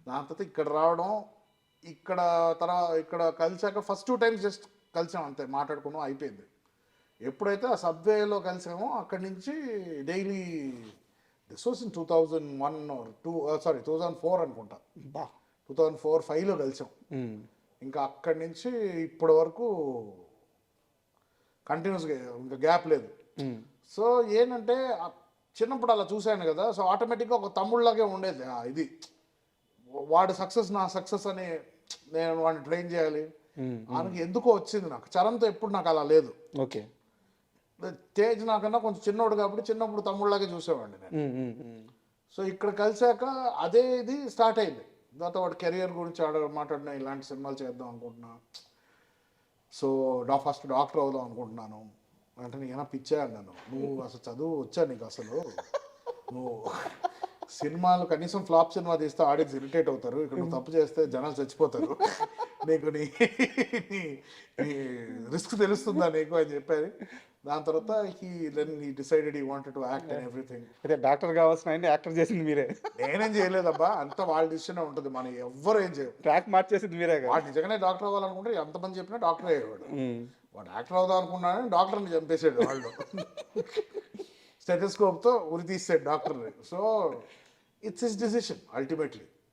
దాని తర్వాత ఇక్కడ రావడం, ఇక్కడ ఇక్కడ కలిసాక ఫస్ట్ 2 టైమ్స్ జస్ట్ కలిసాం అంతే, మాట్లాడుకున్నాం అయిపోయింది. ఎప్పుడైతే ఆ సబ్వేలో కలిసామో అక్కడి నుంచి daily, this was in 2001 or 2004 అనుకుంటా, 2004-5లో కలిసాం. ఇంకా అక్కడి నుంచి ఇప్పటి వరకు కంటిన్యూస్గా, ఇంకా గ్యాప్ లేదు. సో ఏంటంటే చిన్నప్పుడు అలా చూశాను కదా, సో ఆటోమేటిక్గా ఒక తమ్ముళ్ళలాగే ఉండేది ఇది. వాడు సక్సెస్ నా సక్సెస్ అని నేను వాడిని ట్రైన్ చేయాలి ఆయనకి ఎందుకో వచ్చింది. నాకు చరణ్తో ఎప్పుడు నాకు అలా లేదు. ఓకే, తేజ్ నాకన్నా కొంచెం చిన్నోడు కాబట్టి చిన్నప్పుడు తమ్ముళ్ళలాగే చూసేవాడిని నేను. సో ఇక్కడ కలిసాక అదే ఇది స్టార్ట్ అయింది. తర్వాత వాడు కెరియర్ గురించి మాట్లాడినా, ఇలాంటి సినిమాలు చేద్దాం అనుకుంటున్నా, సో ఫస్ట్ డాక్టర్ అవుదాం అనుకుంటున్నాను అంటే, నేనా పిచ్చా అన్నాను. నువ్వు అసలు చదువు వచ్చా నీకు? అసలు నువ్వు సినిమాలు కనీసం ఫ్లాప్ సినిమా తీస్తే ఆడియన్స్ ఇరిటేట్ అవుతారు, ఇక్కడ నువ్వు తప్పు చేస్తే జనాలు చచ్చిపోతారు, నీకు నీ రిస్క్ తెలుస్తుందా నీకు అని చెప్పారు. దాని తర్వాత he decided he wanted to act and everything. అయితే డాక్టర్ కావాల్సిన ఆయన యాక్టర్ చేసింది మీరే? నేనేం చేయలేదబ్బా, అంతా వాళ్ళ డిసిషన్ ఉంటుంది, మనం ఎవ్వరు ఏం చేయరు. ట్రాక్ మార్చేసింది మీరే. వాడు నిజంగానే డాక్టర్ అవ్వాలనుకుంటే ఎంతమంది చెప్పినా డాక్టర్ అయ్యేవాడు. వాడు యాక్టర్ అవుదాం అనుకున్నాడని డాక్టర్ని చంపేసాడు వాళ్ళు. స్టెథోస్కోప్తో ఉరి తీసాడు డాక్టర్ని. So it's his decision ultimately.